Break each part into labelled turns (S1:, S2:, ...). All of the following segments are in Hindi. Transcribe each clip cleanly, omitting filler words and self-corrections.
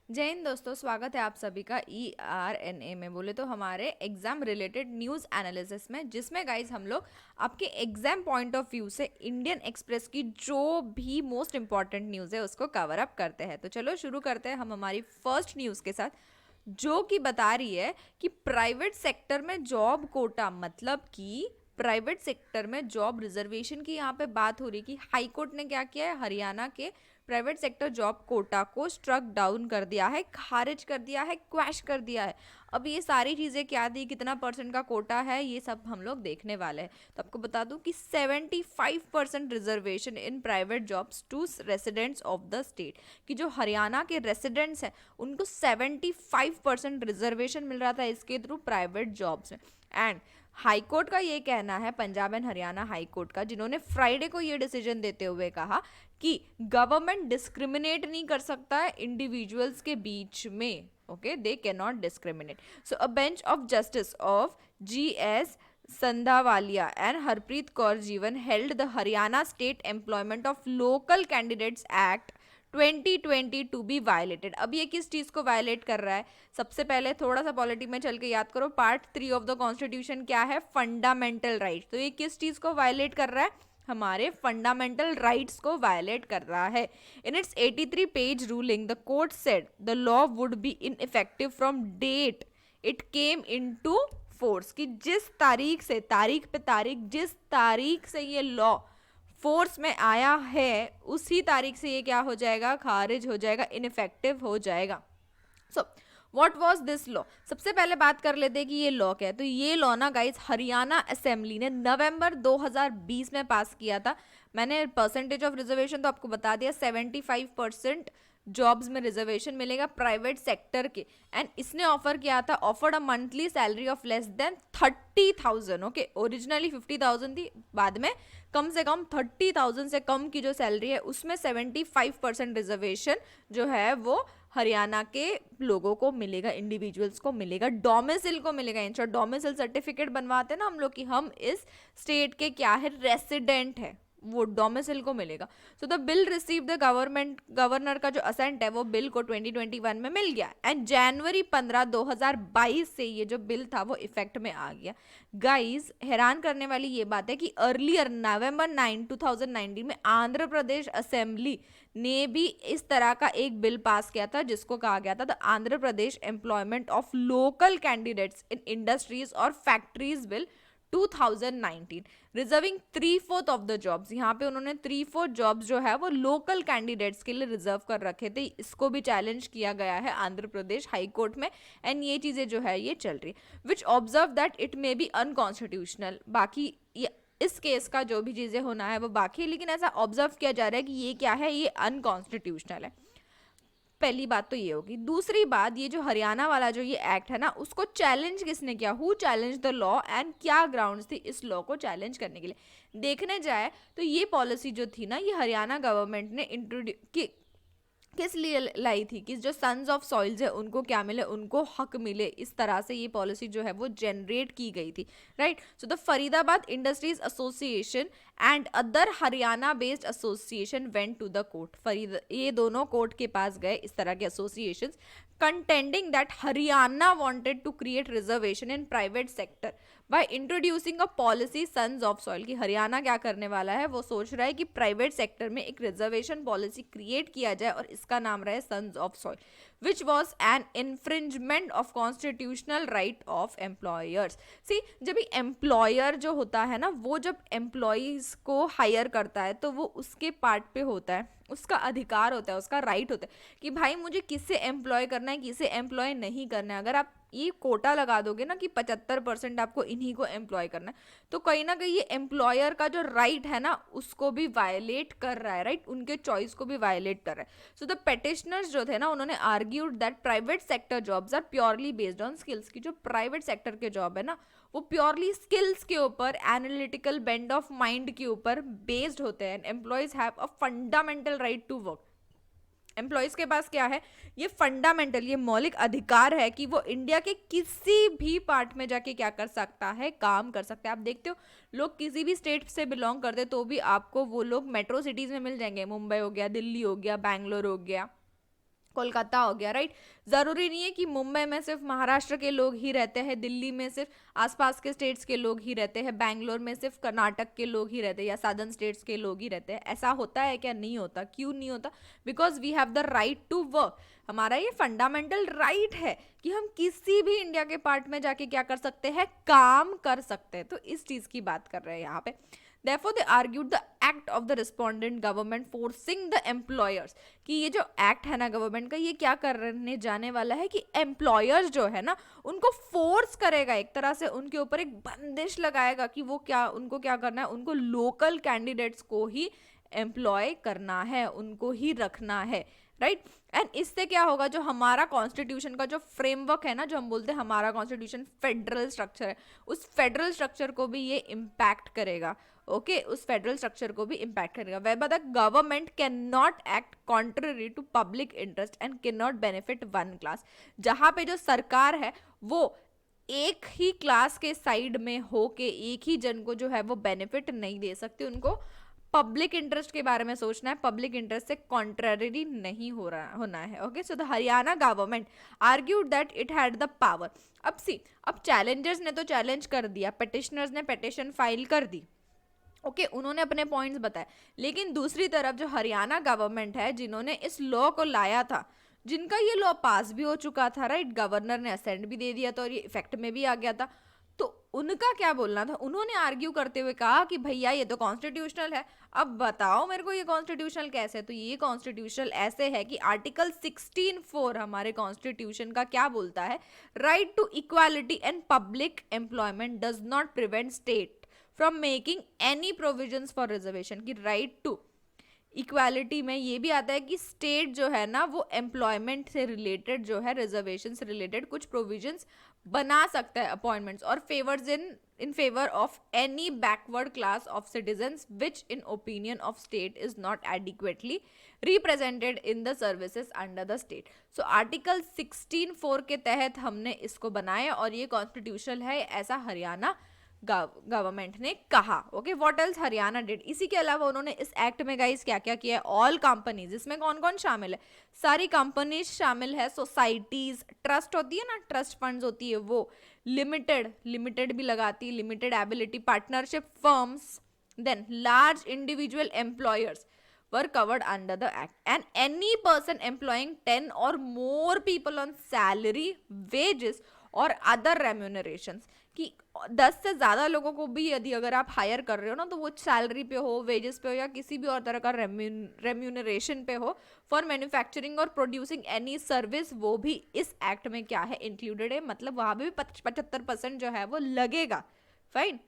S1: जय हिंद दोस्तों, स्वागत है आप सभी का ERNA में। बोले तो हमारे एग्जाम रिलेटेड न्यूज़ एनालिसिस में, जिसमें गाइज हम लोग आपके एग्जाम पॉइंट ऑफ व्यू से इंडियन एक्सप्रेस की जो भी मोस्ट इंपॉर्टेंट न्यूज़ है उसको कवर अप करते हैं। तो चलो शुरू करते हैं हम हमारी फर्स्ट न्यूज़ के साथ, जो कि बता रही है कि प्राइवेट सेक्टर में जॉब कोटा, मतलब कि प्राइवेट सेक्टर में जॉब रिजर्वेशन की यहाँ पे बात हो रही है कि हाई कोर्ट ने क्या किया है, हरियाणा के प्राइवेट सेक्टर जॉब कोटा को स्ट्रक डाउन कर दिया है, खारिज कर दिया है, क्वैश कर दिया है। अब ये सारी चीज़ें क्या थी, कितना परसेंट का कोटा है, ये सब हम लोग देखने वाले हैं। तो आपको बता दूं कि 75% reservation in private jobs to residents of the state, कि जो हरियाणा के रेसिडेंट्स हैं उनको 75% रिजर्वेशन मिल रहा था इसके थ्रू प्राइवेट जॉब्स में। एंड हाई कोर्ट का ये कहना है, Punjab and Haryana high court का, जिन्होंने फ्राइडे को ये डिसीजन देते हुए कहा कि गवर्नमेंट डिस्क्रिमिनेट नहीं कर सकता है इंडिविजुअल्स के बीच में। Okay, they can not discriminate. So a bench of justice of GS Sandhawalia and Harpreet Kaur Jeewan held the Haryana state employment of local candidates act 2020 to be violated. अब ये किस चीज को वायलेट कर रहा है? सबसे पहले थोड़ा सा पॉलिटी में चल के याद करो, पार्ट 3 ऑफ द कॉन्स्टिट्यूशन क्या है? Fundamental right. तो ये किस चीज को वायलेट कर रहा है? हमारे फंडामेंटल राइट्स को वायलेट कर रहा है। In its 83 page ruling the court said the law would be ineffective from date it came into force, कि जिस तारीख से, तारीख पे तारीख, जिस तारीख से ये लॉ फोर्स में आया है उसी तारीख से ये क्या हो जाएगा? खारिज हो जाएगा, इनइफेक्टिव हो जाएगा। So what was this law? सबसे पहले बात कर लेते हैं कि ये लॉ क्या है। तो ये लॉ ना गाइस हरियाणा असेंबली ने नवंबर 2020 में पास किया था। मैंने परसेंटेज ऑफ रिजर्वेशन तो आपको बता दिया, 75% जॉब्स में रिजर्वेशन मिलेगा प्राइवेट सेक्टर के। एंड इसने ऑफर किया था, offered a monthly salary of less than 30,000। Okay, originally 50,000 थी, बाद में कम से कम 30,000 से कम की जो सैलरी है उसमें 75% रिजर्वेशन जो है वो हरियाणा के लोगों को मिलेगा, इंडिविजुअल्स को मिलेगा, डोमिसिल को मिलेगा। इंश्योर डोमिसिल सर्टिफिकेट बनवाते हैं ना हम लोग कि हम इस स्टेट के क्या है, रेसिडेंट है, वो डोमिसिल को मिलेगा। So the bill receive the governor का जो असेंट है वो बिल को 2021 में मिल गया। एंड जनवरी 15 2022 से ये जो बिल था वो इफेक्ट में आ गया। गाइस, हैरान करने वाली ये बात है कि अर्लियर नवंबर 9 2019 में आंध्र प्रदेश असेंबली ने भी इस तरह का एक बिल पास किया था, जिसको कहा गया था the Andhra Pradesh employment of local candidates in industries और factories bill 2019, reserving 3/4 of the jobs. यहाँ पे उन्होंने 3/4 जॉब्स जो है वो लोकल कैंडिडेट्स के लिए रिजर्व कर रखे थे। इसको भी चैलेंज किया गया है आंध्र प्रदेश हाई कोर्ट में। एंड ये चीजें जो है ये चल रही, which observe that it may be unconstitutional. बाकी इस केस का जो भी चीजें होना है वो बाकी है, लेकिन ऐसा ऑब्जर्व किया जा रहा है कि ये क्या है, ये अनकॉन्स्टिट्यूशनल है। पहली बात तो ये होगी। दूसरी बात, ये जो हरियाणा वाला जो ये एक्ट है ना, उसको चैलेंज किसने किया? Who challenge the law and क्या ग्राउंड्स थी इस लॉ को चैलेंज करने के लिए? देखने जाए तो ये पॉलिसी जो थी ना, ये हरियाणा गवर्नमेंट ने इंट्रोड्यूस किस लिए लाई थी कि जो सन्स ऑफ सॉइल्स है उनको क्या मिले, उनको हक मिले। इस तरह से ये पॉलिसी जो है वो जनरेट की गई थी, right? So the Faridabad industries association and other Haryana based association went to the court. फरीद ये दोनों कोर्ट के पास गए, इस तरह के association, contending that Haryana wanted to create reservation in private sector by introducing a policy sons of soil, कि हरियाणा क्या करने वाला है, वो सोच रहा है कि प्राइवेट सेक्टर में एक रिजर्वेशन पॉलिसी क्रिएट किया जाए और इसका नाम रहे sons of soil, which was an infringement of constitutional right of employers. See, जब एम्प्लॉयर जो होता है ना, वो जब एम्प्लॉयज को हायर करता है तो वो उसके पार्ट पे होता है, उसका अधिकार होता है, उसका राइट होता है कि भाई मुझे किससे एम्प्लॉय करना है, किसे एम्प्लॉय नहीं करना है। अगर आप ये कोटा लगा दोगे ना कि 75% आपको इन्हीं को एम्प्लॉय करना है, तो कहीं ना कहीं ये एम्प्लॉयर का जो राइट है ना उसको भी वायलेट कर रहा है, राइट? उनके चॉइस को भी वायलेट कर रहा है। सो द पेटिशनर्स जो थे ना, उन्होंने argued that private sector jobs are purely based on skills, की जो प्राइवेट सेक्टर के जॉब है ना वो प्योरली स्किल्स के ऊपर, एनालिटिकल बेंड ऑफ माइंड के ऊपर बेस्ड होते हैं। Employees have a fundamental right to work. Employees के पास क्या है? ये फंडामेंटल, ये मौलिक अधिकार है कि वो इंडिया के किसी भी पार्ट में जाके क्या कर सकता है, काम कर सकता है। आप देखते हो लोग किसी भी स्टेट से बिलोंग करते तो भी आपको वो लोग मेट्रो सिटीज में मिल जाएंगे, मुंबई हो गया, दिल्ली हो गया, बैंगलोर हो गया, कोलकाता हो गया, राइट। जरूरी नहीं है कि मुंबई में सिर्फ महाराष्ट्र के लोग ही रहते हैं, दिल्ली में सिर्फ आसपास के स्टेट्स के लोग ही रहते हैं, बैंगलोर में सिर्फ कर्नाटक के लोग ही रहते हैं या सादर्न स्टेट्स के लोग ही रहते हैं। ऐसा होता है क्या? नहीं होता। क्यों नहीं होता? Because we have the right to work. हमारा ये फंडामेंटल राइट है कि हम किसी भी इंडिया के पार्ट में जाके क्या कर सकते हैं? काम कर सकते हैं। तो इस चीज की बात कर रहे हैं यहाँ पे। Therefore, they argued the act of the respondent government forcing the employers, कि ये जो एक्ट है ना गवर्नमेंट का, ये क्या करने जाने वाला है कि एम्प्लॉयर्स जो है ना उनको फोर्स करेगा, एक तरह से उनके ऊपर एक बंदिश लगाएगा कि वो क्या, उनको क्या करना है, उनको लोकल कैंडिडेट्स को ही एम्प्लॉय करना है, उनको ही रखना है, राइट। एंड इससे क्या होगा? जो हमारा कॉन्स्टिट्यूशन का जो फ्रेमवर्क है ना, जो हम बोलते हैं हमारा कॉन्स्टिट्यूशन फेडरल स्ट्रक्चर है, उस फेडरल स्ट्रक्चर को भी ये इम्पैक्ट करेगा। ओके उस फेडरल स्ट्रक्चर को भी इम्पैक्ट करेगा। whereby the government cannot act contrary to public interest and cannot benefit one class। जहां पे जो सरकार है वो एक ही क्लास के साइड में हो के एक ही जन को जो है वो बेनिफिट नहीं दे सकते, उनको पब्लिक इंटरेस्ट के बारे में सोचना है, पब्लिक इंटरेस्ट से कॉन्ट्ररी नहीं हो रहा होना है। Okay so the Haryana government argued that it had the power. अब चैलेंजर्स ने तो चैलेंज कर दिया, पिटिशनर्स ने पिटिशन फाइल कर दी, ओके उन्होंने अपने पॉइंट्स बताए, लेकिन दूसरी तरफ जो हरियाणा गवर्नमेंट है जिन्होंने इस लॉ को लाया था, जिनका ये लॉ पास भी हो चुका था, राइट, गवर्नर ने असेंट भी दे दिया था और ये इफेक्ट में भी आ गया था, तो उनका क्या बोलना था? उन्होंने आर्ग्यू करते हुए कहा कि भैया ये तो कॉन्स्टिट्यूशनल है, अब बताओ मेरे को ये कॉन्स्टिट्यूशनल कैसे है? तो ये कॉन्स्टिट्यूशनल ऐसे है कि आर्टिकल 16(4) हमारे कॉन्स्टिट्यूशन का क्या बोलता है? Right to equality and public employment does not prevent state from making any provisions for reservation. की राइट टू इक्वालिटी में ये भी आता है कि स्टेट जो है ना वो एम्प्लॉयमेंट से रिलेटेड जो है, रिजर्वेशन से रिलेटेड कुछ प्रोविजंस बना सकता है, अपॉइंटमेंट्स और favours in favour of any backward class of citizens which in opinion of state is not adequately represented in the services under the state. So article 16(4) के तहत हमने इसको बनाया और ये कॉन्स्टिट्यूशनल है, ऐसा हरियाणा गवर्नमेंट ने कहा। Okay what else Haryana did? इसी के अलावा उन्होंने इस एक्ट में गाइस क्या क्या किया है? ऑल कंपनीज, इसमें कौन कौन शामिल है? सारी कंपनीज शामिल है, सोसाइटीज, ट्रस्ट होती है ना, ट्रस्ट फंड्स होती है वो, लिमिटेड भी लगाती है, limited liability partnership firms, then large individual employers were covered under the act, and any person employing 10 or more people on salary, wages और अदर रेम्यूनरेशंस, कि 10 से ज़्यादा लोगों को भी यदि अगर आप हायर कर रहे हो ना, तो वो सैलरी पे हो, वेजेस पे हो या किसी भी और तरह का रेम्यूनरेशन पे हो, फॉर मैन्युफैक्चरिंग और प्रोड्यूसिंग एनी सर्विस, वो भी इस एक्ट में क्या है? इंक्लूडेड है। मतलब वहाँ भी 75% जो है वो लगेगा, fine.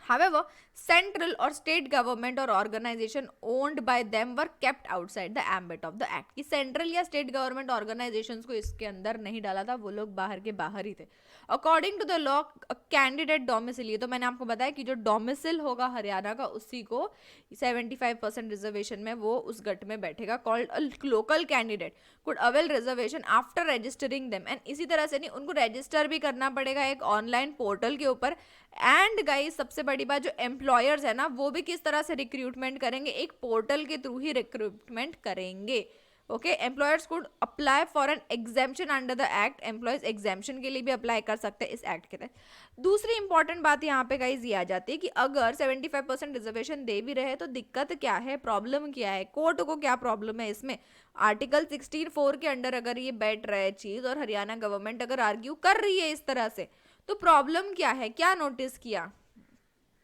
S1: However, central or state government or organization owned by them were kept outside the ambit of the act। कि सेंट्रल या स्टेट गवर्नमेंट ऑर्गेनाइजेशंस को इसके अंदर नहीं डाला था, वो लोग बाहर के बाहर ही थे। According to the law candidate domicile, ये तो मैंने आपको बताया कि जो डोमिसिल होगा हरियाणा का, उसी को 75% रिजर्वेशन में वो उस गट में बैठेगा। Called a local candidate could avail reservation after registering them, and इसी तरह से नहीं, उनको रजिस्टर भी करना पड़ेगा एक ऑनलाइन पोर्टल के ऊपर। एंड गाइस सबसे बड़ी बात, जो एम्प्लॉयर्स है ना वो भी किस तरह से रिक्रूटमेंट करेंगे? एक पोर्टल के थ्रू ही रिक्रूटमेंट करेंगे। Okay employers could apply for an exemption under the act, employees exemption के लिए भी अप्लाई कर सकते हैं इस एक्ट के तहत। दूसरी इंपॉर्टेंट बात यहाँ पे गाइस ये आ जाती है कि अगर 75% रिजर्वेशन दे भी रहे तो दिक्कत क्या है, प्रॉब्लम क्या है, कोर्ट को क्या प्रॉब्लम है इसमें? आर्टिकल 16(4) के अंडर अगर ये बैठ रहा है चीज और हरियाणा गवर्नमेंट अगर आर्ग्यू कर रही है इस तरह से, तो प्रॉब्लम क्या है? क्या नोटिस किया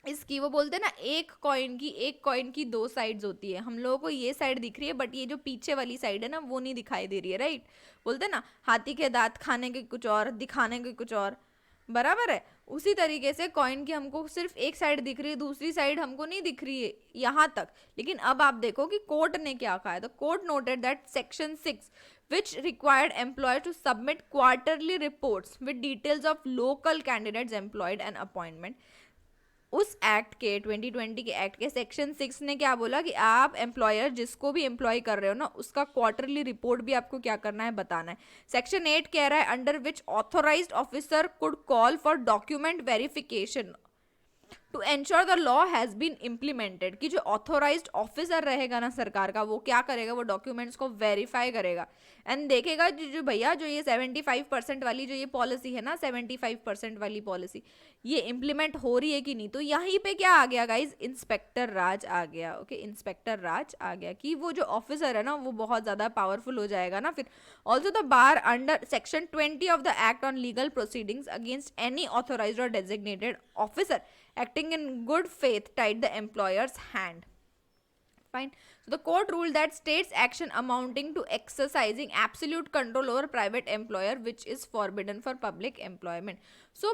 S1: इसकी? वो बोलते हैं ना एक कॉइन की दो साइड्स होती है। हम लोगों को ये साइड दिख रही है, बट ये जो पीछे वाली साइड है ना वो नहीं दिखाई दे रही है, राइट। बोलते हैं ना हाथी के दांत खाने के कुछ और, दिखाने के कुछ और, बराबर है। उसी तरीके से कॉइन की हमको सिर्फ एक साइड दिख रही है, दूसरी साइड हमको नहीं दिख रही है यहाँ तक। लेकिन अब आप देखो कि कोर्ट ने क्या कहा है। तो court noted that section 6 which required employer to submit quarterly reports with details of local candidates employed and appointment। उस एक्ट के 2020 के एक्ट के सेक्शन 6 ने क्या बोला कि आप एम्प्लॉयर जिसको भी एम्प्लॉय कर रहे हो ना, उसका क्वार्टरली रिपोर्ट भी आपको क्या करना है? बताना है। सेक्शन 8 कह रहा है under which authorised officer could call for document verification to ensure the law has been implemented, कि जो ऑथोराइज्ड ऑफिसर रहेगा ना सरकार का, वो क्या करेगा, वो डॉक्यूमेंट्स को वेरीफाई करेगा एंड देखेगा जो भैया जो ये 75% वाली जो ये पॉलिसी है ना, 75% वाली पॉलिसी ये इम्प्लीमेंट हो रही है कि नहीं। तो यहीं पे क्या आ गया गाइज, इंस्पेक्टर राज आ गया। ओके, इंस्पेक्टर राज आ गया कि वो जो ऑफिसर है ना वो बहुत ज्यादा पावरफुल हो जाएगा ना फिर। Also the bar under section 20 of the act on legal proceedings against any authorised or designated officer acting in good faith tied the employer's hand. Fine. So the court ruled that states action amounting to exercising absolute control over private employer which is forbidden for public employment. So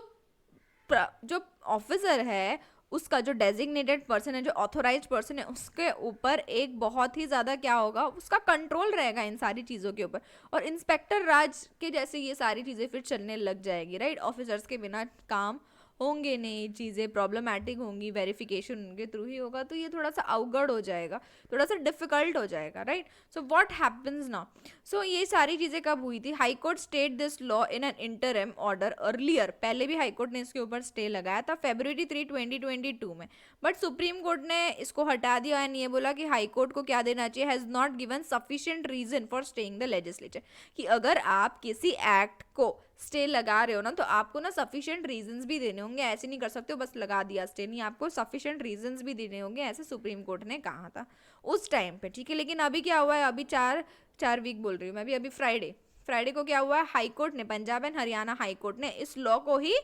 S1: जो ऑफिसर है उसका जो डेजिग्नेटेड पर्सन है, जो ऑथोराइज्ड पर्सन है, उसके ऊपर एक बहुत ही ज़्यादा क्या होगा, उसका कंट्रोल रहेगा इन सारी चीज़ों के ऊपर। और इंस्पेक्टर राज के जैसे ये सारी चीज़ें फिर चलने लग जाएगी, राइट। ऑफिसर्स के बिना काम होंगे नहीं, चीज़ें प्रॉब्लमैटिक होंगी, वेरिफिकेशन उनके थ्रू ही होगा, तो ये थोड़ा सा अवगढ़ हो जाएगा, थोड़ा सा डिफिकल्ट हो जाएगा, right. So what happens now, so ये सारी चीज़ें कब हुई थी, high court stayed this law in an interim order earlier, पहले भी हाई कोर्ट ने इसके ऊपर स्टे लगाया था February 3, 2022 में, बट सुप्रीम कोर्ट ने इसको हटा दिया एंड ये बोला कि हाई कोर्ट को क्या देना चाहिए, has not given sufficient reason for staying the legislature, कि अगर आप किसी एक्ट को स्टे लगा रहे हो ना तो आपको ना सफिशिएंट रीजंस भी देने होंगे, ऐसे नहीं कर सकते हो बस लगा दिया स्टे, नहीं, आपको सफिशिएंट रीजंस भी देने होंगे, ऐसे सुप्रीम कोर्ट ने कहा था उस टाइम पे, ठीक है। लेकिन अभी क्या हुआ है, अभी चार वीक बोल रही हूँ मैं भी, अभी फ्राइडे को क्या हुआ है, हाई कोर्ट ने, Punjab and Haryana high court ने इस लॉ को ही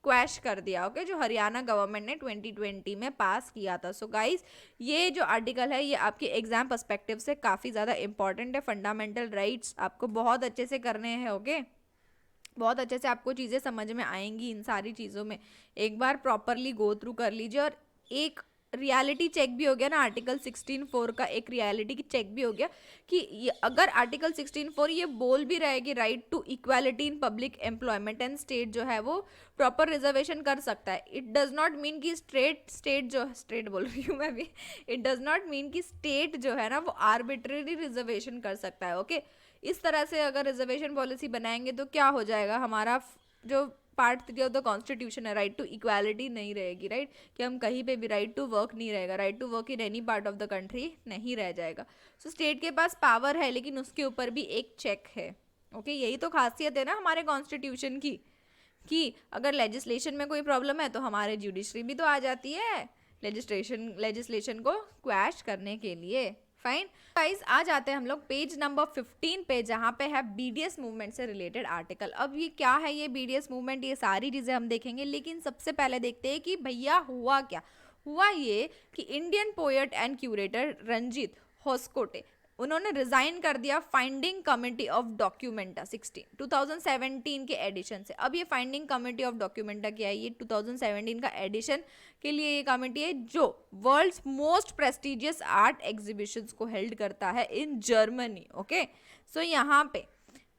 S1: क्वैश कर दिया, ओके, जो हरियाणा गवर्नमेंट ने 2020 में पास किया था। सो गाइज ये जो आर्टिकल है ये आपके एग्जाम पर्सपेक्टिव से काफ़ी ज़्यादा इंपॉर्टेंट है, फंडामेंटल राइट्स आपको बहुत अच्छे से करने हैं, ओके, बहुत अच्छे से आपको चीज़ें समझ में आएंगी इन सारी चीज़ों में, एक बार प्रॉपरली गो थ्रू कर लीजिए। और एक रियलिटी चेक भी हो गया ना, आर्टिकल 16(4) का एक रियलिटी की चेक भी हो गया कि अगर आर्टिकल 16(4) ये बोल भी रहा है कि right to equality in public employment and state जो है वो प्रॉपर रिजर्वेशन कर सकता है, इट डज नॉट मीन कि स्टेट बोल रही हूँ मैं भी, इट डज नॉट मीन कि स्टेट जो है ना वो आर्बिट्रेरी रिजर्वेशन कर सकता है, ओके। इस तरह से अगर रिजर्वेशन पॉलिसी बनाएंगे तो क्या हो जाएगा, हमारा जो पार्ट 3 ऑफ द कॉन्स्टिट्यूशन है, राइट टू इक्वालिटी नहीं रहेगी, राइट, कि हम कहीं पे भी राइट टू वर्क नहीं रहेगा, right to work in any part of the country नहीं रह जाएगा। सो स्टेट के पास पावर है लेकिन उसके ऊपर भी एक चेक है, ओके। यही तो खासियत है ना हमारे कॉन्स्टिट्यूशन की, कि अगर लेजिस्लेशन में कोई प्रॉब्लम है तो हमारे जुडिशरी भी तो आ जाती है लेजिस्लेशन को क्वैश करने के लिए। फाइन गाइस, आ जाते हैं हम लोग पेज नंबर 15 पे, जहाँ पे है बीडीएस मूवमेंट से रिलेटेड आर्टिकल। अब ये क्या है, ये बीडीएस मूवमेंट, ये सारी चीज़ें हम देखेंगे, लेकिन सबसे पहले देखते हैं कि भैया हुआ क्या। हुआ ये कि Indian poet and curator Ranjit Hoskote उन्होंने रिजाइन कर दिया फाइंडिंग कमेटी ऑफ डॉक्यूमेंटा 2017 के एडिशन से। अब ये फाइंडिंग कमेटी ऑफ डॉक्यूमेंटा क्या है, ये 2017 का एडिशन के लिए ये कमेटी है जो world's most prestigious art exhibitions को हेल्ड करता है इन जर्मनी, ओके। सो यहाँ पे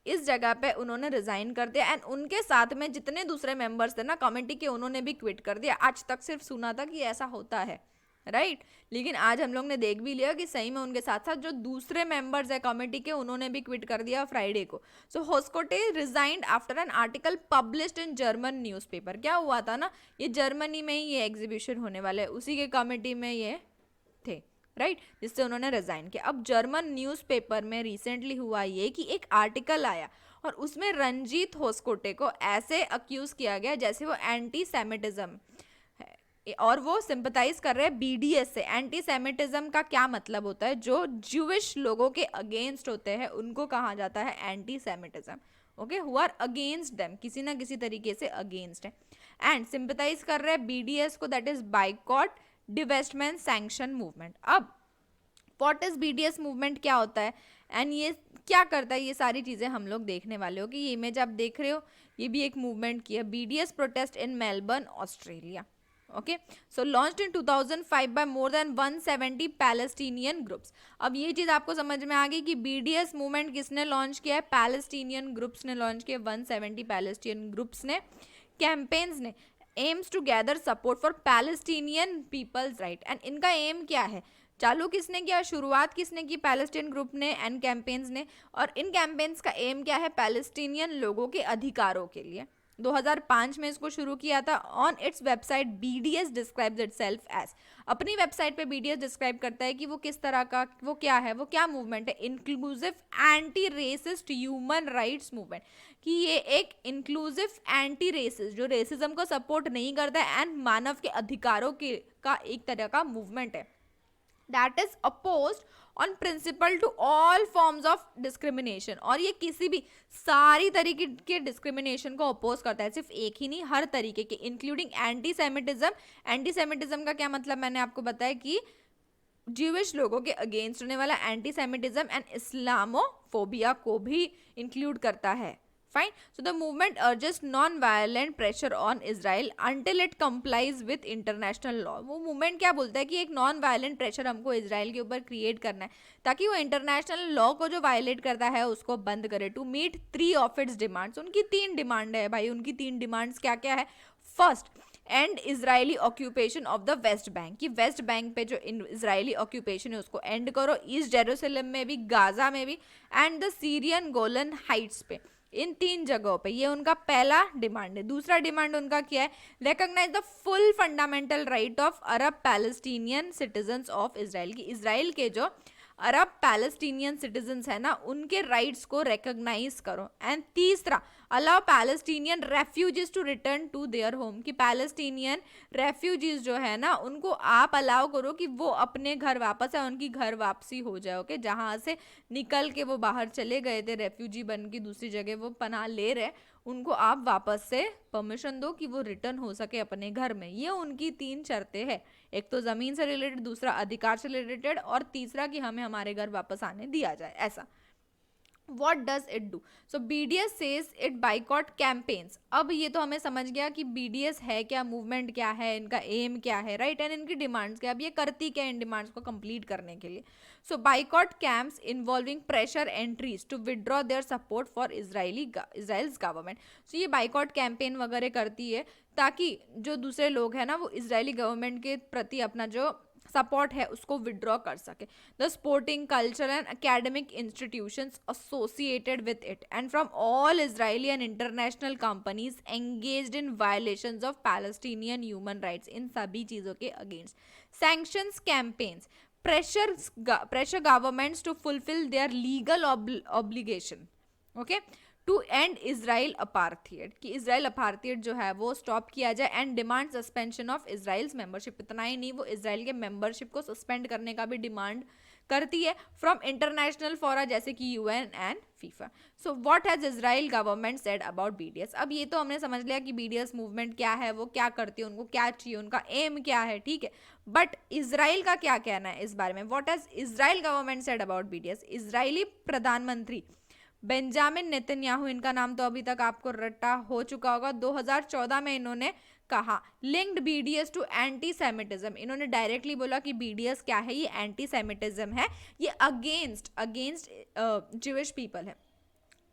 S1: इस जगह पे उन्होंने रिजाइन कर दिया एंड उनके साथ में जितने दूसरे मेंबर्स थे ना कमेटी के, उन्होंने भी क्विट कर दिया। आज तक सिर्फ सुना था कि ऐसा होता है, राइट, लेकिन आज हम लोग ने देख भी लिया कि सही में उनके साथ साथ जो दूसरे मेंबर्स है कमेटी के, उन्होंने भी क्विट कर दिया फ्राइडे को। So Hoskote resigned after an article published in German newspaper. क्या हुआ था ना, ये जर्मनी में ही ये एग्जीबिशन होने वाला है, उसी के कमेटी में ये थे, राइट, जिससे उन्होंने रिजाइन किया। अब जर्मन न्यूज़पेपर में रिसेंटली हुआ ये कि एक आर्टिकल आया और उसमें रंजीत होस्कोटे को ऐसे अक्यूज किया गया जैसे वो एंटी सेमिटिज्म और वो सिंपथाइज कर रहे हैं बीडीएस से। एंटी सेमिटिज्म का क्या मतलब होता है, जो ज्यूइश लोगों के अगेंस्ट होते हैं उनको कहा जाता है anti semitism, okay, who are against them, किसी ना किसी तरीके से अगेंस्ट है। एंड सिंपथाइज कर रहे हैं बीडीएस को, that is boycott divestment sanction movement. अब व्हाट इज बीडीएस मूवमेंट, क्या होता है एंड ये क्या करता है, ये सारी चीज़ें हम लोग देखने वाले हो। कि ये इमेज आप देख रहे हो, ये भी एक मूवमेंट की है, BDS protest in Melbourne Australia, okay. So launched in 2005 by more than 170 Palestinian groups. अब ये चीज़ आपको समझ में आ गई कि बीडीएस मूवमेंट किसने लॉन्च किया है, पैलेस्टीनियन ग्रुप्स ने लॉन्च किया, 170 पैलेस्टीनियन ग्रुप्स ने, कैंपेन्स ने, aims to gather support for Palestinian people's right. And इनका एम क्या है, चालू किसने किया, शुरुआत किसने की, पैलेस्टीन ग्रुप ने एंड कैंपेन्स ने। और इन कैंपेन्स का एम क्या है, पैलेस्टीनियन लोगों के अधिकारों के लिए, 2005 में इसको शुरू किया था। On its website BDS describes itself as, अपनी वेबसाइट पे बीडीएस डिस्क्राइब करता है कि वो किस तरह का, वो क्या है, वो क्या मूवमेंट है, inclusive anti racist human rights movement, कि ये एक इंक्लूसिव एंटी रेसिस्ट, जो रेसिज्म को सपोर्ट नहीं करता है, एंड मानव के अधिकारों के का एक तरह का मूवमेंट है, that is opposed on principle to all forms of discrimination, और ये किसी भी सारी तरीके के डिस्क्रिमिनेशन को अपोज करता है, सिर्फ एक ही नहीं, हर तरीके के, including anti Semitism. Anti Semitism का क्या मतलब, मैंने आपको बताया कि ज्यूइश लोगों के अगेंस्ट होने वाला एंटी सेमिटिज्म एंड इस्लामोफोबिया को भी इंक्लूड करता है। Fine, so the movement urges non violent pressure on Israel until it complies with international law. वो मूवमेंट क्या बोलता है कि एक नॉन वायलेंट प्रेशर हमको इजराइल के ऊपर क्रिएट करना है ताकि वो इंटरनेशनल लॉ को जो वायलेट करता है उसको बंद करे, to meet 3 of its demands. उनकी 3 डिमांड है भाई, उनकी 3 डिमांड्स क्या क्या है। First, and Israeli occupation of the West Bank, कि वेस्ट बैंक पे जो इजरायली ऑक्यूपेशन है उसको एंड करो, ईस्ट जेरूसलम में भी, गाजा में भी, and the Syrian Golan Heights पे, इन 3 जगहों पे। ये उनका पहला डिमांड है। दूसरा डिमांड उनका क्या है, recognise the full fundamental right of Arab Palestinian citizens of Israel, की इजराइल के जो अरब पैलेस्टीनियन सिटीजन्स है ना उनके राइट्स को रिकॉग्नाइज करो। एंड तीसरा, allow Palestinian refugees to return to their home, कि पैलेस्टीनियन रेफ्यूजीज जो है ना उनको आप अलाउ करो कि वो अपने घर वापस है, उनकी घर वापसी हो जाए। ओके, जहाँ से निकल के वो बाहर चले गए थे रेफ्यूजी बन के दूसरी जगह वो पनाह ले रहे, उनको आप वापस से परमिशन दो कि वो रिटर्न हो सके अपने घर में। ये उनकी 3 शर्तें हैं, एक तो जमीन से रिलेटेड, दूसरा अधिकार से रिलेटेड, और तीसरा कि हमें हमारे घर वापस आने दिया जाए, ऐसा। What does it do? So BDS says it boycott campaigns. अब ये तो हमें समझ गया कि BDS है क्या, मूवमेंट क्या है, इनका एम क्या है, राइट, एंड इनकी डिमांड्स क्या, अब ये करती क्या इन डिमांड्स को कंप्लीट करने के लिए। So boycott camps involving pressure entries to withdraw their support for Israel's government. So ये बाइकॉट कैंपेन वगैरह करती है ताकि जो दूसरे लोग हैं ना वो इजरायली गवर्नमेंट के प्रति अपना जो सपोर्ट है उसको विड्रॉ कर सके। The sporting, cultural and academic institutions associated with it and from all Israeli and international companies engaged in violations of Palestinian human rights, इन सभी चीज़ों के against. Sanctions campaigns pressure governments to fulfill their legal obligation, okay, to end Israel apartheid, कि इजराइल अपार्थेड जो है वो स्टॉप किया जाए, and demand suspension of Israel's membership. इतना ही नहीं, वो इजराइल के मेंबरशिप को सस्पेंड करने का भी डिमांड करती है फ्रॉम इंटरनेशनल फोरा जैसे कि UN and FIFA. So what has Israel government said about BDS. अब ये तो हमने समझ लिया कि बीडीएस मूवमेंट क्या है, वो क्या करती है, उनको क्या चाहिए, उनका एम क्या है, ठीक है। बट इजराइल का क्या कहना है इस बारे में, what has Israel government said about BDS. Israeli प्रधानमंत्री बेंजामिन नेतन्याहू, इनका नाम तो अभी तक आपको रट्टा हो चुका होगा, 2014 में इन्होंने कहा linked BDS to anti semitism. इन्होंने डायरेक्टली बोला कि बीडीएस क्या है, ये एंटी सेमिटिज्म है, ये अगेंस्ट ज्यूइश पीपल है।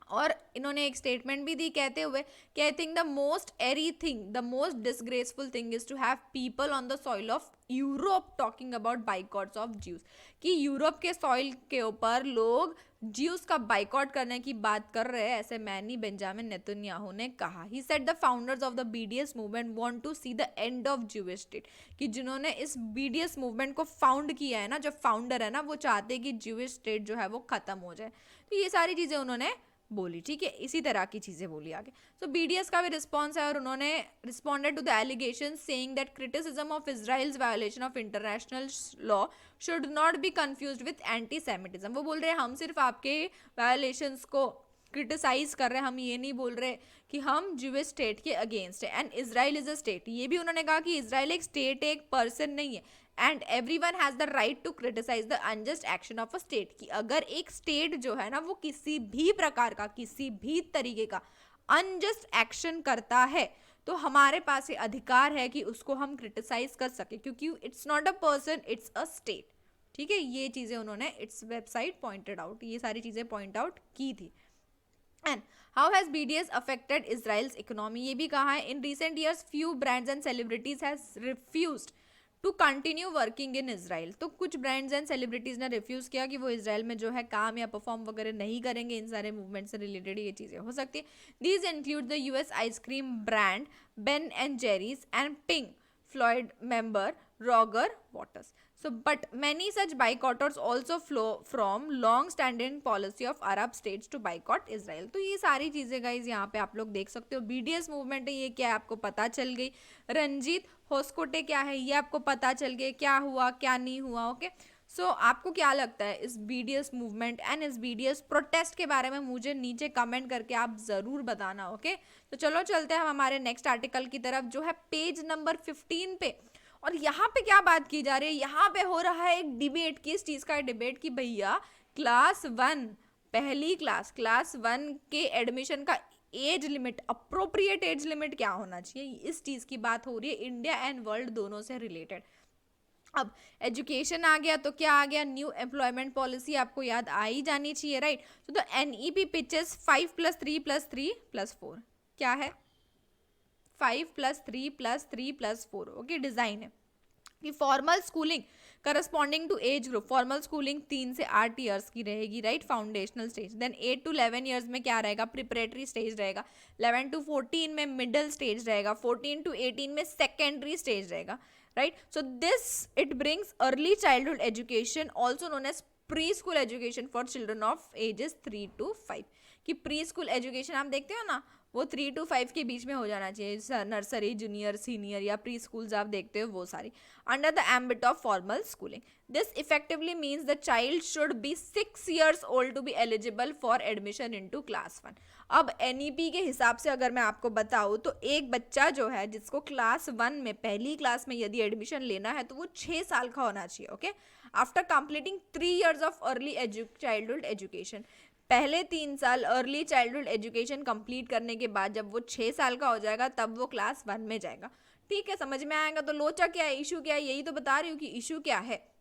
S1: और इन्होंने एक स्टेटमेंट भी दी कहते हुए कि I think the most eerie thing, the most disgraceful thing is to have people on the soil of Europe talking about boycotts of Jews, कि यूरोप के सॉइल के ऊपर लोग ज्यूज का बाइकॉट करने की बात कर रहे हैं, ऐसे मैनी बेंजामिन नेतन्याहू ने कहा। He said the founders of the BDS movement want to see the end of Jewish state, कि जिन्होंने इस बीडीएस मूवमेंट को फाउंड किया है ना, जो फाउंडर है ना, वो चाहते हैं कि ज्यूइश स्टेट जो है वो खत्म हो जाए। तो ये सारी चीजें उन्होंने बोली, ठीक है, इसी तरह की चीजें बोली आगे। सो बीडीएस का भी रिस्पॉन्स है और उन्होंने responded to the allegation saying that criticism of Israel's violation of international law should not be confused with anti semitism. वो बोल रहे हैं हम सिर्फ आपके वायोलेशंस को क्रिटिसाइज कर रहे हैं, हम ये नहीं बोल रहे कि हम ज्यूइश स्टेट के अगेंस्ट है, and Israel is a state. ये भी उन्होंने कहा कि इजराइल एक स्टेट है, एक पर्सन नहीं है, and everyone has the right to criticise the unjust action of a state, कि अगर एक स्टेट जो है ना वो किसी भी प्रकार का, किसी भी तरीके का अनजस्ट एक्शन करता है तो हमारे पास ये अधिकार है कि उसको हम क्रिटिसाइज कर सके, क्योंकि it's not a person, it's a state, ठीक है। ये चीजें उन्होंने इट्स वेबसाइट पॉइंटेड आउट, ये सारी चीजें पॉइंट आउट की थी। And how has BDS affected Israel's economy, ये भी कहा है in recent years few brands and celebrities has refused to continue working in Israel. तो कुछ ब्रांड्स एंड सेलिब्रिटीज ने रिफ्यूज किया कि वो इसराइल में जो है काम या परफॉर्म वगैरह नहीं करेंगे। इन सारे मूवमेंट से रिलेटेड ये चीजें हो सकती है। These include the US ice cream brand Ben and Jerry's and pink Floyd member Roger waters. So, but many such boycotters also flow from long-standing policy of Arab states to boycott Israel। तो ये सारी चीजें गाइज यहाँ पे आप लोग देख सकते हो। BDS मूवमेंट है, ये क्या है आपको पता चल गई। रंजीत होस्कोटे क्या है ये आपको पता चल गया, क्या हुआ क्या नहीं हुआ। ओके सो आपको क्या लगता है इस BDS मूवमेंट एंड इस BDS प्रोटेस्ट के बारे में, मुझे नीचे कमेंट करके आप जरूर बताना। ओके तो चलो चलते हैं हम हमारे नेक्स्ट आर्टिकल की तरफ जो है पेज नंबर 15 पे। और यहाँ पे क्या बात की जा रही है, यहाँ पे हो रहा है एक डिबेट। किस चीज का डिबेट कि भैया क्लास 1 पहली क्लास 1 के एडमिशन का age limit, appropriate age limit क्या होना चाहिए, इस चीज की बात हो रही है इंडिया एंड वर्ल्ड दोनों से रिलेटेड। अब एजुकेशन आ गया तो क्या आ गया, न्यू एम्प्लॉयमेंट पॉलिसी आपको याद आ ही जानी चाहिए, राइट। तो द NEP पिचेस 5+3+3+4 क्या है, 5+3+3+4 ओके डिजाइन है कि formal schooling corresponding to age group. Formal schooling 3 से 8 ईयर्स की रहेगी, right, foundational stage. Then 8 to 11 years में क्या रहेगा, प्रिपरेटरी स्टेज रहेगा। 11 to 14 में मिडिल स्टेज रहेगा। 14 to 18 में सेकेंडरी स्टेज रहेगा, right. So this it brings early childhood education also known as pre school education for children of ages 3 to 5। कि प्री स्कूल एजुकेशन आप देखते हो ना, वो 3 to 5 के बीच में हो जाना चाहिए। नर्सरी, जूनियर, सीनियर या प्री स्कूल्स आप देखते हो वो सारी under the ambit of formal schooling. This effectively means the child should be 6 years old to be eligible for admission into class 1। अब NEP के हिसाब से अगर मैं आपको बताऊँ तो एक बच्चा जो है जिसको क्लास 1 में पहली क्लास में यदि एडमिशन लेना है तो वो 6 साल का होना चाहिए। Okay after completing 3 years of early childhood education. पहले 3 साल अर्ली चाइल्डहुड एजुकेशन कंप्लीट करने के बाद जब वो 6 साल का हो जाएगा तब वो क्लास 1 में जाएगा। ठीक है, समझ में आएगा। तो लोचा क्या है, इशू क्या है, यही तो बता रही हूँ कि इशू क्या है।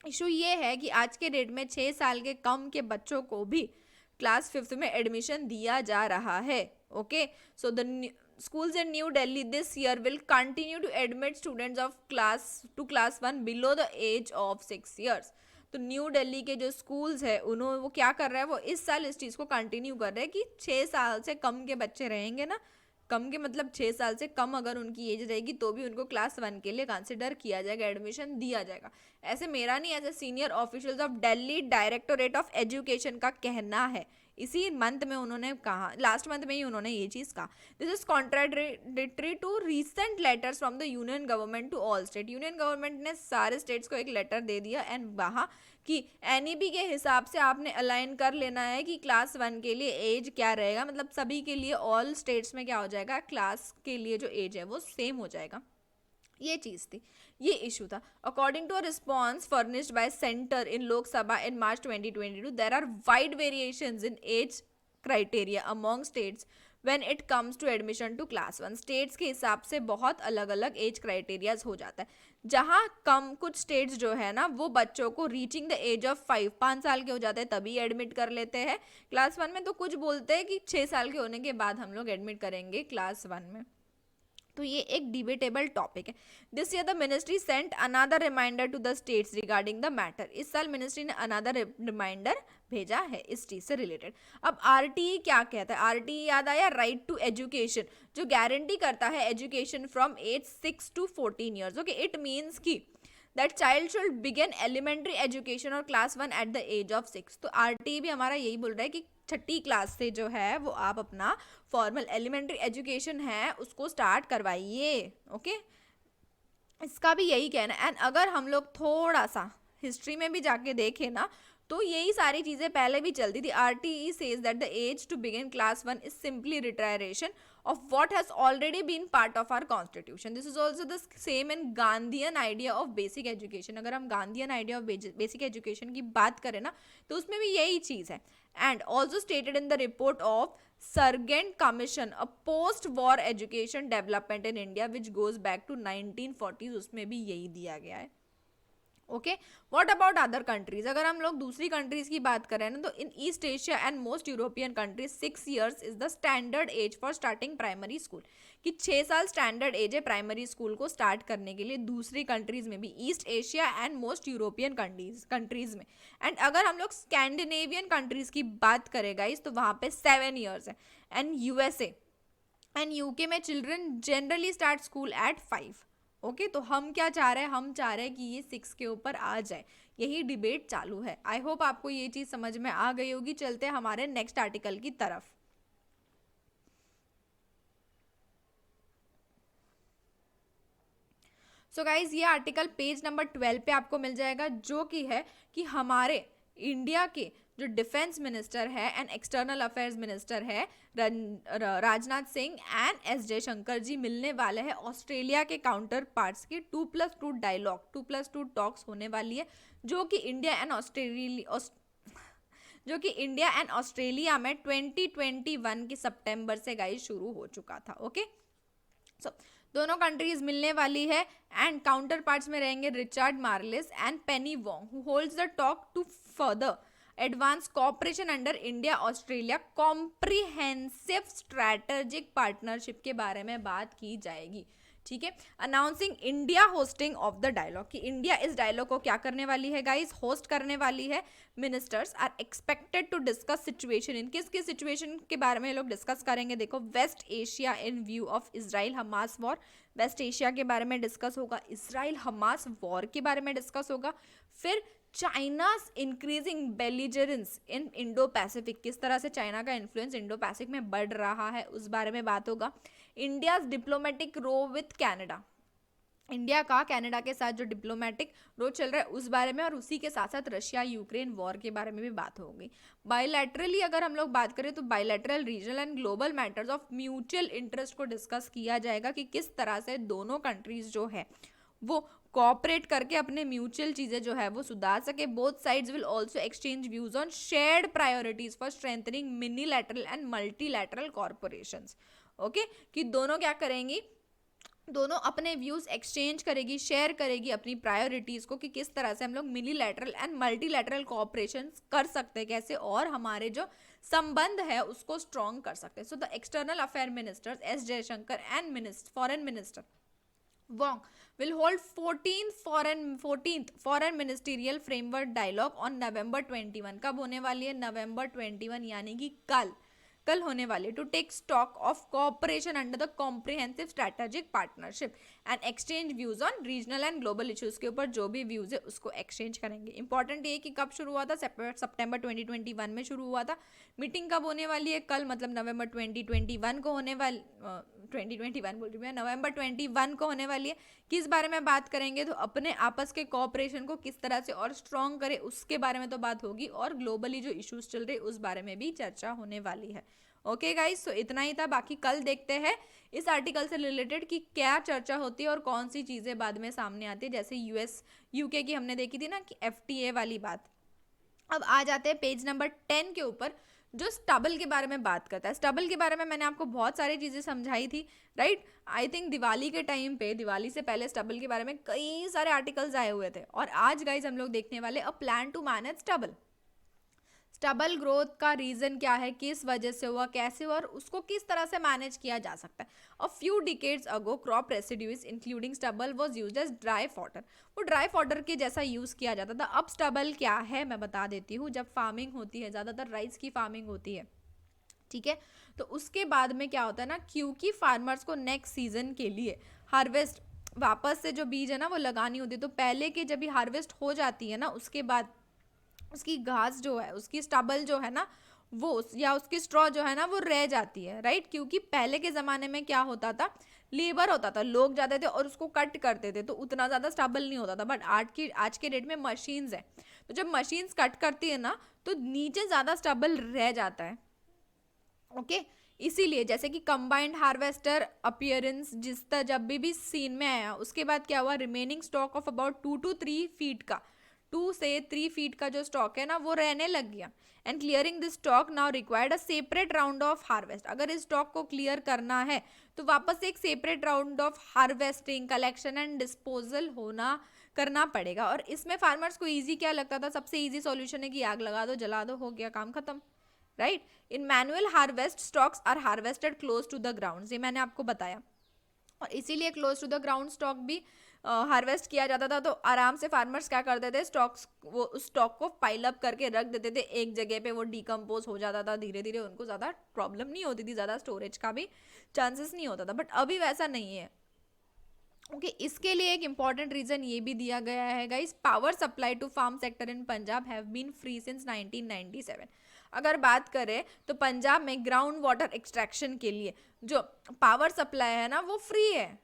S1: इशू ये है कि आज के डेट में 6 साल के कम के बच्चों को भी क्लास 5th में एडमिशन दिया जा रहा है। Okay so the schools in New Delhi this year will continue to admit students of class 1 below the age of 6 years। तो न्यू दिल्ली के जो स्कूल्स है उन्होंने वो क्या कर रहा है, वो इस साल इस चीज़ को कंटिन्यू कर रहे हैं कि 6 साल से कम के बच्चे रहेंगे ना, कम के मतलब 6 साल से कम अगर उनकी एज रहेगी तो भी उनको क्लास 1 के लिए कंसिडर किया जाएगा, एडमिशन दिया जाएगा। ऐसे मेरा नहीं, ऐसे senior officials of Delhi directorate of education का कहना है। इसी मंथ में उन्होंने कहा, लास्ट मंथ में ही उन्होंने ये चीज़ कहा। This is contradictory to recent letters from the union government to all state. Union government ने सारे स्टेट्स को एक लेटर दे दिया एंड वहाँ कि NEP के हिसाब से आपने अलाइन कर लेना है कि क्लास 1 के लिए एज क्या रहेगा, मतलब सभी के लिए ऑल स्टेट्स में क्या हो जाएगा, क्लास के लिए जो एज है वो सेम हो जाएगा। ये चीज़ थी, ये इशू था। According to a response furnished by centre in Lok Sabha in March 2022 there are wide variations in age criteria among states when it comes to admission to class 1। States के हिसाब से बहुत अलग अलग एज क्राइटेरियाज हो जाता है। जहाँ कम कुछ स्टेट्स जो है ना वो बच्चों को रीचिंग द एज ऑफ 5 साल के हो जाते हैं तभी एडमिट कर लेते हैं क्लास 1 में। तो कुछ बोलते हैं कि 6 साल के होने के बाद हम लोग एडमिट करेंगे क्लास 1 में। तो ये एक डिबेटेबल टॉपिक है। This year the ministry sent another reminder to the states regarding the matter. इस साल मिनिस्ट्री ने अनदर रिमाइंडर भेजा है इस चीज से रिलेटेड। अब RTE क्या कहता है, RTE याद आया, राइट टू एजुकेशन, जो गारंटी करता है education from age 6 to 14 years. Okay it means की that child should begin elementary education और class 1 at the age of 6। तो RTE भी हमारा यही बोल रहा है कि 6ठी क्लास से जो है वो आप अपना फॉर्मल एलिमेंट्री एजुकेशन है उसको स्टार्ट करवाइए। ओके इसका भी यही कहना है। एंड अगर हम लोग थोड़ा सा हिस्ट्री में भी जाके देखें ना तो यही सारी चीज़ें पहले भी चलती थी। RTE says that the age to begin class 1 is simply reiteration of what has already been part of our constitution. This is also the same in Gandhian idea of basic education। अगर हम Gandhian idea of basic education की बात करें ना तो उसमें भी यही चीज़ है। And also stated in the report of Sargent Commission, a post-war education development in India which goes back to 1940s, उसमें भी यही दिया गया है। Okay, what about other countries? अगर हम लोग दूसरी कंट्रीज की बात करें ना, तो in East Asia and most European countries 6 years is the standard age for starting primary school, कि 6 साल स्टैंडर्ड एज है प्राइमरी स्कूल को स्टार्ट करने के लिए दूसरी कंट्रीज में भी, East Asia and most European countries में। एंड अगर हम लोग स्कैंडिनेवियन कंट्रीज की बात करें गाइस, तो वहां पे 7 years है। एंड यूएसए एंड यूके में children generally start school eight 5। Okay, तो हम क्या चाह रहे हैं? हम चाह रहे हैं कि ये 6 के ऊपर आ जाए, यही डिबेट चालू है। आई होप आपको ये चीज समझ में आ गई होगी। चलते हैं हमारे नेक्स्ट आर्टिकल की तरफ। सो गाइज, ये आर्टिकल पेज नंबर 12 पे आपको मिल जाएगा, जो कि है कि हमारे इंडिया के जो डिफेंस मिनिस्टर है एंड एक्सटर्नल अफेयर्स मिनिस्टर है राजनाथ सिंह एंड एस जयशंकर जी मिलने वाले हैं ऑस्ट्रेलिया के काउंटर पार्ट्स की 2+2 डायलॉग 2+2 टॉक्स होने वाली है, जो कि इंडिया एंड ऑस्ट्रेलिया में 2021 के सितंबर से गाइस शुरू हो चुका था। ओके, सो दोनों कंट्रीज मिलने वाली है एंड काउंटर पार्ट्स में रहेंगे Richard Marles and Penny Wong, who holds the talk to further advance cooperation under India Australia comprehensive strategic partnership के बारे में बात की जाएगी। ठीक है, announcing India hosting of the dialogue, कि इंडिया इस डायलॉग को क्या करने वाली है गाइस? होस्ट करने वाली है। Ministers are expected to discuss situation, in किस सिचुएशन के बारे में लोग डिस्कस करेंगे? देखो, West Asia in view of Israel Hamas war, West Asia के बारे में डिस्कस होगा, इसराइल हमास वॉर के बारे में डिस्कस होगा। फिर China's increasing belligerence in Indo Pacific, किस तरह से चाइना का इन्फ्लुएंस इंडो पैसिफिक में बढ़ रहा है, उस बारे में बात होगा। India's diplomatic row with Canada, India का कनाडा के साथ जो डिप्लोमेटिक रो चल रहा है उस बारे में, और उसी के साथ साथ रशिया यूक्रेन वॉर के बारे में भी बात होगी। बायलैटरली अगर हम लोग बात करें तो bilateral regional and global matters of mutual interest को डिस्कस किया जाएगा, कि किस तरह से दोनों कंट्रीज जो है वो कोऑपरेट करके अपने म्यूचुअल चीजें जो है वो सुधार सके। Both sides will also exchange views on shared priorities for strengthening minilateral and multilateral corporations. Okay, कि दोनों क्या करेंगी? दोनों अपने व्यूज एक्सचेंज करेगी, शेयर करेगी अपनी प्रायोरिटीज को, कि किस तरह से हम लोग मिनीलैटरल एंड मल्टीलैटरल कॉर्पोरेशन कर सकते हैं कैसे, और हमारे जो संबंध है उसको स्ट्रॉन्ग कर सकते हैं। So the external affair ministers S Jaishankar and foreign minister Wong will hold 14th foreign ministerial framework dialogue on November 21। कब होने वाली है? November 21, यानी कि कल होने वाली, to take stock of cooperation under the comprehensive strategic partnership and exchange views on regional and global issues के ऊपर जो भी व्यूज है उसको एक्सचेंज करेंगे। इंपॉर्टेंट ये कि कब शुरू हुआ था? सितंबर 2021 में शुरू हुआ था। मीटिंग कब होने वाली है? कल, मतलब नवंबर 2021 को होने वाली, 2021 बोल रही हूँ, नवंबर 21 को होने वाली है। किस बारे में बात करेंगे? तो अपने आपस के कोऑपरेशन को किस तरह से और स्ट्रॉन्ग करे उसके बारे में तो बात होगी, और ग्लोबली जो इश्यूज चल रहे उस बारे में भी चर्चा होने वाली है। ओके गाइस, सो इतना ही था। बाकी कल देखते हैं इस आर्टिकल से रिलेटेड कि क्या चर्चा होती है और कौन सी चीज़ें बाद में सामने आती है, जैसे यूएस यूके की हमने देखी थी ना कि एफटीए वाली बात। अब आ जाते हैं पेज नंबर 10 के ऊपर, जो स्टबल के बारे में बात करता है। स्टबल के बारे में मैंने आपको बहुत सारी चीज़ें समझाई थी, राइट? आई थिंक दिवाली के टाइम पे, दिवाली से पहले स्टबल के बारे में कई सारे आर्टिकल्स आए हुए थे, और आज गाइज हम लोग देखने वाले a plan to manage stubble. Stubble growth का रीजन क्या है, किस वजह से हुआ, कैसे हुआ, और उसको किस तरह से मैनेज किया जा सकता है। A few decades ago crop residues including stubble was used as dry fodder, वो ड्राई फॉडर के जैसा यूज किया जाता था। अब स्टबल क्या है मैं बता देती हूँ। जब फार्मिंग होती है, ज़्यादातर राइस की फार्मिंग होती है, ठीक है, तो उसके बाद में क्या होता है ना, क्योंकि फार्मर्स को नेक्स्ट सीजन के लिए हार्वेस्ट वापस से जो बीज है ना वो लगानी होती है, तो पहले के जब भी हार्वेस्ट हो जाती है ना, उसके बाद उसकी घास जो है, उसकी स्टबल जो है ना वो, या उसकी स्ट्रॉ जो है ना वो रह जाती है, राइट? क्योंकि पहले के ज़माने में क्या होता था, लेबर होता था, लोग जाते थे और उसको कट करते थे, तो उतना ज़्यादा स्टबल नहीं होता था। बट आज के डेट में मशीन्स है, तो जब मशीन्स कट करती है ना तो नीचे ज़्यादा स्टबल रह जाता है। ओके, इसीलिए जैसे कि कंबाइंड हार्वेस्टर अपीयरेंस जिस तरह जब भी सीन में आया, उसके बाद क्या हुआ, remaining stock of about 2 to 3 feet का, 2 से 3 फीट का जो स्टॉक है ना वो रहने लग गया। And clearing this stock now required a separate round of harvest. अगर इस स्टॉक को क्लियर करना है तो वापस एक separate round of harvesting, collection and disposal करना पड़ेगा। और इसमें फार्मर्स को ईजी क्या लगता था, सबसे ईजी सॉल्यूशन है कि आग लगा दो, जला दो, हो गया काम खत्म, right. In manual harvest stalks are harvested close to the ground, ये मैंने आपको बताया, और इसीलिए close to the ground stalk भी हार्वेस्ट किया जाता था। तो आराम से फार्मर्स क्या करते थे, स्टॉक्स वो उस स्टॉक को पाइल अप करके रख देते थे एक जगह पे, वो डिकम्पोज हो जाता था धीरे धीरे, उनको ज़्यादा प्रॉब्लम नहीं होती थी, ज़्यादा स्टोरेज का भी चांसेस नहीं होता था। बट अभी वैसा नहीं है। ओके इसके लिए एक इंपॉर्टेंट रीजन ये भी दिया गया है guys, power supply to farm sector in Punjab have been free since 1997। अगर बात करें तो पंजाब में ग्राउंड वाटर एक्सट्रैक्शन के लिए जो पावर सप्लाई है ना वो फ्री है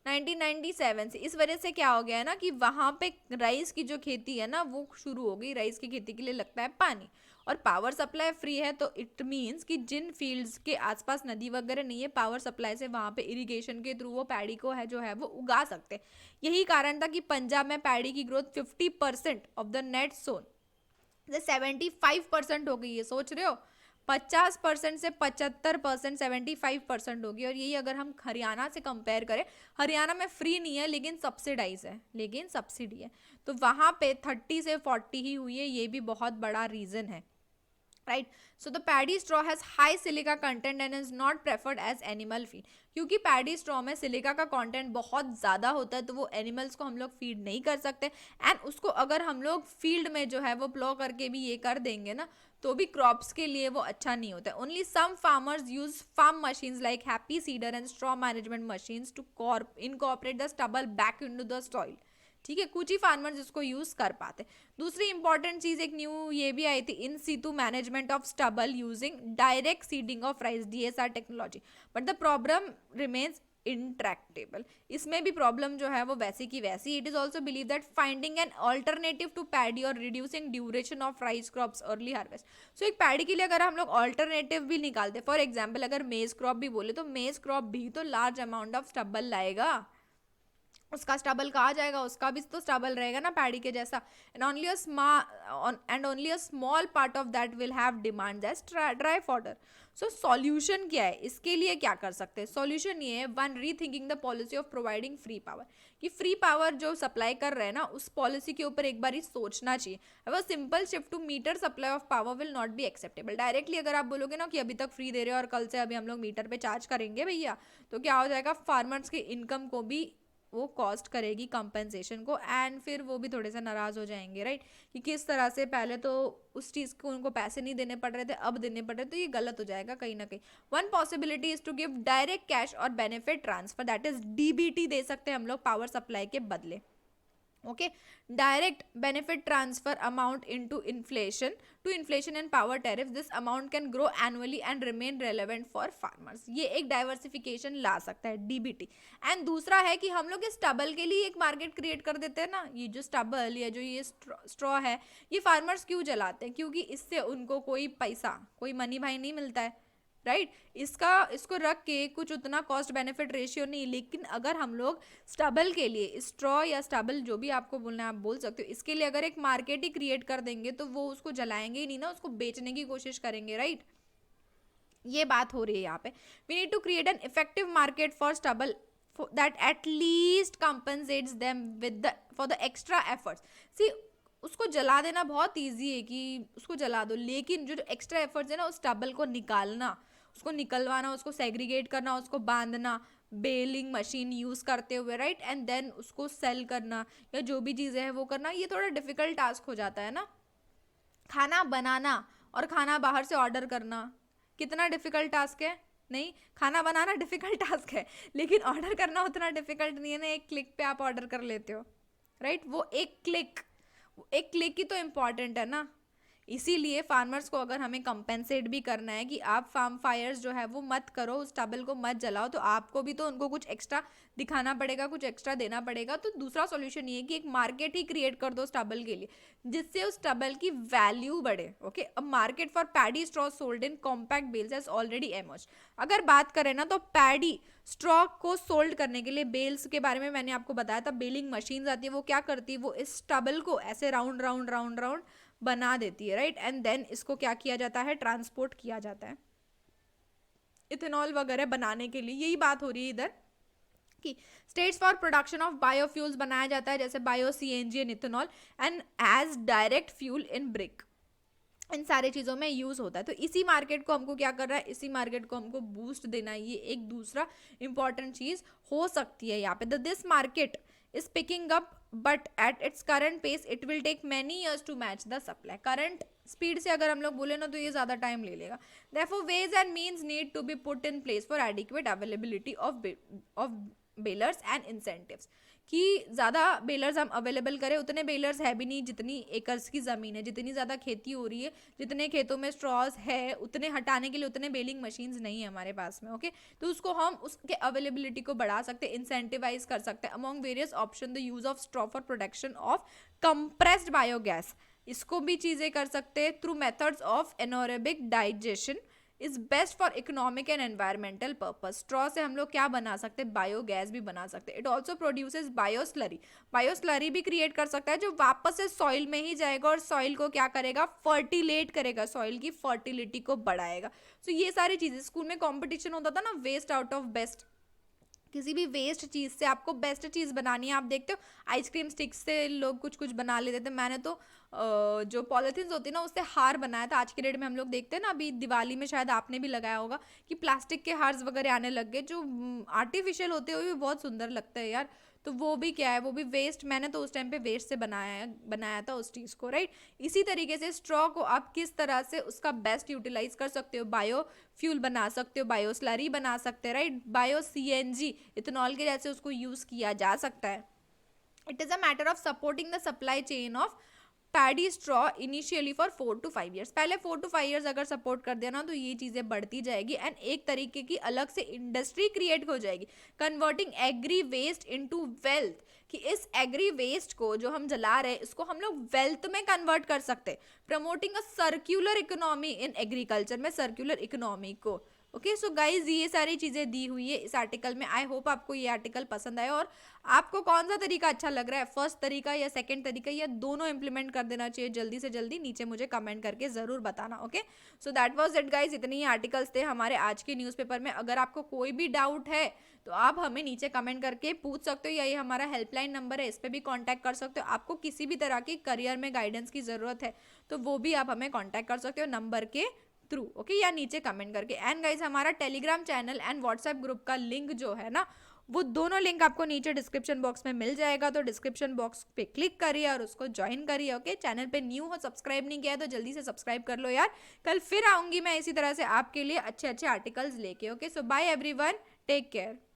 S1: 1997 से। इस वजह से क्या हो गया है ना कि वहां पे राइस की जो खेती है ना वो शुरू हो गई। राइस की खेती के लिए लगता है पानी, और पावर सप्लाई फ्री है, तो इट मीन्स कि जिन फील्ड्स के आसपास नदी वगैरह नहीं है, पावर सप्लाई से वहां पे इरिगेशन के थ्रू वो पैडी को है जो है वो उगा सकते हैं। यही कारण था कि पंजाब में पैडी की growth 50% of the net sown 75% हो गई है। सोच रहे हो, 50% से 75%, 75% होगी। और यही अगर हम हरियाणा से कंपेयर करें, हरियाणा में फ्री नहीं है लेकिन सब्सिडाइज है, लेकिन सब्सिडी है, तो वहां पे 30 से 40 ही हुई है, ये भी बहुत बड़ा रीजन है, right. So the paddy straw has high silica content and is not preferred as animal feed, क्योंकि पैडी स्ट्रॉ में सिलिका का कंटेंट बहुत ज़्यादा होता है, तो वो एनिमल्स को हम लोग फीड नहीं कर सकते। एंड उसको अगर हम लोग फील्ड में जो है वो प्लो करके भी ये कर देंगे ना, तो भी क्रॉप्स के लिए वो अच्छा नहीं होता है। Only some farmers use farm machines like happy seeder and straw management machines to incorporate the stubble back into the soil. ठीक है, कुछ ही फार्मर्स इसको यूज कर पाते। दूसरी इंपॉर्टेंट चीज एक न्यू ये भी आई थी, in situ management of stubble using direct seeding of rice, DSR technology, but the problem remains intractable. इसमें भी प्रॉब्लम जो है वो वैसी की वैसी। It is also believe that finding an alternative to paddy और reducing duration of rice crops early harvest. So एक पैडी के लिए अगर हम लोग ऑल्टरनेटिव भी निकालते, फॉर एग्जाम्पल अगर मेज क्रॉप भी बोले, तो मेज क्रॉप भी तो लार्ज अमाउंट ऑफ स्टबल लाएगा, उसका स्टबल कहा जाएगा, उसका भी तो स्टबल रहेगा ना पैडी के जैसा, and only a small part of that will have demand as dry fodder. So solution क्या है इसके लिए, क्या कर सकते हैं? सॉल्यूशन ये है, one rethinking the policy of providing free power, कि फ्री पावर जो सप्लाई कर रहे हैं ना उस पॉलिसी के ऊपर एक बार ही सोचना चाहिए। अब simple shift to meter supply of power will not be acceptable. Directly अगर आप बोलोगे ना कि अभी तक फ्री दे रहे हो और कल से अभी हम लोग मीटर पे चार्ज करेंगे भैया, तो क्या हो जाएगा, फार्मर्स की इनकम को भी वो कॉस्ट करेगी कंपनसेशन को, एंड फिर वो भी थोड़े से नाराज हो जाएंगे, राइट, कि किस तरह से पहले तो उस चीज़ को उनको पैसे नहीं देने पड़ रहे थे, अब देने पड़ रहे, तो ये गलत हो जाएगा कहीं ना कहीं। One possibility is to give direct cash और benefit transfer, that is DBT दे सकते हैं हम लोग पावर सप्लाई के बदले। Okay, direct benefit transfer amount into inflation to inflation and power tariff, this amount can grow annually and remain relevant for farmers. ये एक डाइवर्सिफिकेशन ला सकता है डीबीटी। एंड दूसरा है कि हम लोग इस स्टबल के लिए एक मार्केट क्रिएट कर देते हैं ना, ये जो स्टबल या जो ये स्ट्रॉ है, ये फार्मर्स क्यों जलाते हैं? क्योंकि इससे उनको कोई पैसा, कोई मनी भाई नहीं मिलता है, राइट। इसको रख के कुछ उतना कॉस्ट बेनिफिट रेशियो नहीं, लेकिन अगर हम लोग स्टबल के लिए, स्ट्रॉ या स्टबल जो भी आपको बोलना है आप बोल सकते हो, इसके लिए अगर एक मार्केट ही क्रिएट कर देंगे तो वो उसको जलाएंगे ही नहीं ना, उसको बेचने की कोशिश करेंगे, राइट। ये बात हो रही है यहाँ पे। We need to create an effective market for stubble that at least compensates them with the for the extra efforts. See उसको जला देना बहुत ईजी है कि उसको जला दो, लेकिन जो एक्स्ट्रा एफर्ट्स है ना उस स्टबल को निकालना, उसको निकलवाना, उसको सेग्रीगेट करना, उसको बांधना, बेलिंग मशीन यूज़ करते हुए, राइट, एंड देन उसको सेल करना या जो भी चीज़ें हैं वो करना, ये थोड़ा डिफिकल्ट टास्क हो जाता है ना। खाना बनाना और खाना बाहर से ऑर्डर करना कितना डिफिकल्ट टास्क है? नहीं, खाना बनाना डिफिकल्ट टास्क है, लेकिन ऑर्डर करना उतना डिफिकल्ट नहीं है ना, एक क्लिक पे आप ऑर्डर कर लेते हो, राइट। वो एक क्लिक ही तो इम्पॉर्टेंट है ना। इसीलिए फार्मर्स को अगर हमें कंपेंसेट भी करना है कि आप फार्म फायर्स जो है वो मत करो, उस स्टबल को मत जलाओ, तो आपको भी तो उनको कुछ एक्स्ट्रा दिखाना पड़ेगा, कुछ एक्स्ट्रा देना पड़ेगा। तो दूसरा सॉल्यूशन ये है कि एक मार्केट ही क्रिएट कर दो स्टबल के लिए, जिससे उस स्टबल की वैल्यू बढ़े। Okay, a market for paddy straw sold in compact bales has already emerged. अगर बात करें ना तो पैडी स्ट्रॉ को सोल्ड करने के लिए बेल्स के बारे में मैंने आपको बताया था, बेलिंग मशीन आती है, वो क्या करती है, वो इस स्टबल को ऐसे राउंड राउंड राउंड राउंड बना देती है, राइट, एंड देन इसको क्या किया जाता है, ट्रांसपोर्ट किया जाता है इथेनॉल वगैरह बनाने के लिए। यही बात हो रही है इधर कि states for production of biofuels बनाया जाता है, जैसे bio CNG and ethanol, and as direct fuel in brick, इन सारी चीज़ों में यूज़ होता है। तो इसी मार्केट को हमको क्या करना है, इसी मार्केट को हमको बूस्ट देना है, ये एक दूसरा इंपॉर्टेंट चीज़ हो सकती है यहाँ पे। This market is picking up but at its current pace it will take many years to match the supply. Current speed से अगर हम लोग बोले ना तो ये ज़्यादा टाइम ले लेगा। Therefore ways and means need to be put in place for adequate availability of balers and incentives, कि ज़्यादा बेलर्स हम अवेलेबल करें। उतने बेलर्स है भी नहीं जितनी एकर्स की ज़मीन है, जितनी ज़्यादा खेती हो रही है, जितने खेतों में स्ट्रॉस है, उतने हटाने के लिए उतने बेलिंग मशीन्स नहीं है हमारे पास में। ओके, तो उसको हम उसके अवेलेबिलिटी को बढ़ा सकते हैं, इंसेंटिवाइज कर सकते हैं among various option the use of straw for production of compressed biogas. इसको भी चीज़ें कर सकते हैं through methods of anaerobic digestion is best for economic and environmental purpose. Straw से हम लोग क्या बना सकते हैं, बायोगैस भी बना सकते हैं। इट ऑल्सो प्रोड्यूसेस बायोस्लरी, बायोस्लरी भी क्रिएट कर सकता है जो वापस से सॉइल में ही जाएगा और सॉइल को क्या करेगा, फर्टिलेट करेगा, सॉइल की फर्टिलिटी को बढ़ाएगा। सो ये सारी चीज़ें, स्कूल में कॉम्पिटिशन होता था ना, वेस्ट आउट ऑफ बेस्ट, किसी भी वेस्ट चीज़ से आपको बेस्ट चीज़ बनानी है। आप देखते हो आइसक्रीम स्टिक्स से लोग कुछ कुछ बना लेते थे। मैंने तो जो पॉलिथीन्स होती है ना उससे हार बनाया था। आज के डेट में हम लोग देखते हैं ना, अभी दिवाली में शायद आपने भी लगाया होगा कि प्लास्टिक के हार्स वगैरह आने लग गए जो आर्टिफिशियल होते हुए भी बहुत सुंदर लगता है यार। तो वो भी क्या है, वो भी वेस्ट, मैंने तो उस टाइम पे वेस्ट से बनाया था उस चीज़ को, राइट। इसी तरीके से स्ट्रॉ को आप किस तरह से उसका बेस्ट यूटिलाइज कर सकते हो, बायो फ्यूल बना सकते हो, बायो स्लरी बना सकते हो, राइट। बायो सीएनजी इथेनॉल के जैसे उसको यूज़ किया जा सकता है। It is a matter of supporting the supply chain of paddy straw initially for 4 to 5 years। पहले 4 to 5 years अगर सपोर्ट कर दिया ना तो ये चीज़ें बढ़ती जाएगी एंड एक तरीके की अलग से इंडस्ट्री क्रिएट हो जाएगी, converting agri waste into wealth, कि इस एग्री वेस्ट को जो हम जला रहे हैं इसको हम लोग वेल्थ में कन्वर्ट कर सकते हैं। Promoting a circular economy in agriculture में, सर्क्यूलर इकोनॉमी को। ओके, सो गाइज ये सारी चीज़ें दी हुई है इस आर्टिकल में। आई होप आपको ये आर्टिकल पसंद आया। और आपको कौन सा तरीका अच्छा लग रहा है, फर्स्ट तरीका या सेकंड तरीका, या दोनों इंप्लीमेंट कर देना चाहिए जल्दी से जल्दी, नीचे मुझे कमेंट करके ज़रूर बताना। Okay, so that was it guys, इतने ही आर्टिकल्स थे हमारे आज के न्यूज़पेपर में। अगर आपको कोई भी डाउट है तो आप हमें नीचे कमेंट करके पूछ सकते हो, या ये हमारा हेल्पलाइन नंबर है, इस पर भी कॉन्टैक्ट कर सकते हो। आपको किसी भी तरह की करियर में गाइडेंस की ज़रूरत है तो वो भी आप हमें कॉन्टैक्ट कर सकते हो नंबर के थ्रू, ओके, या नीचे कमेंट करके। एंड गाइज हमारा Telegram channel and WhatsApp group का लिंक जो है ना, वो दोनों लिंक आपको नीचे डिस्क्रिप्शन बॉक्स में मिल जाएगा। तो डिस्क्रिप्शन बॉक्स पे क्लिक करिए और उसको ज्वाइन करिए। ओके, चैनल पे न्यू हो, सब्सक्राइब नहीं किया है तो जल्दी से सब्सक्राइब कर लो यार। कल फिर आऊंगी मैं इसी तरह से आपके लिए अच्छे अच्छे आर्टिकल्स लेके। ओके, सो बाय एवरीवन, टेक केयर।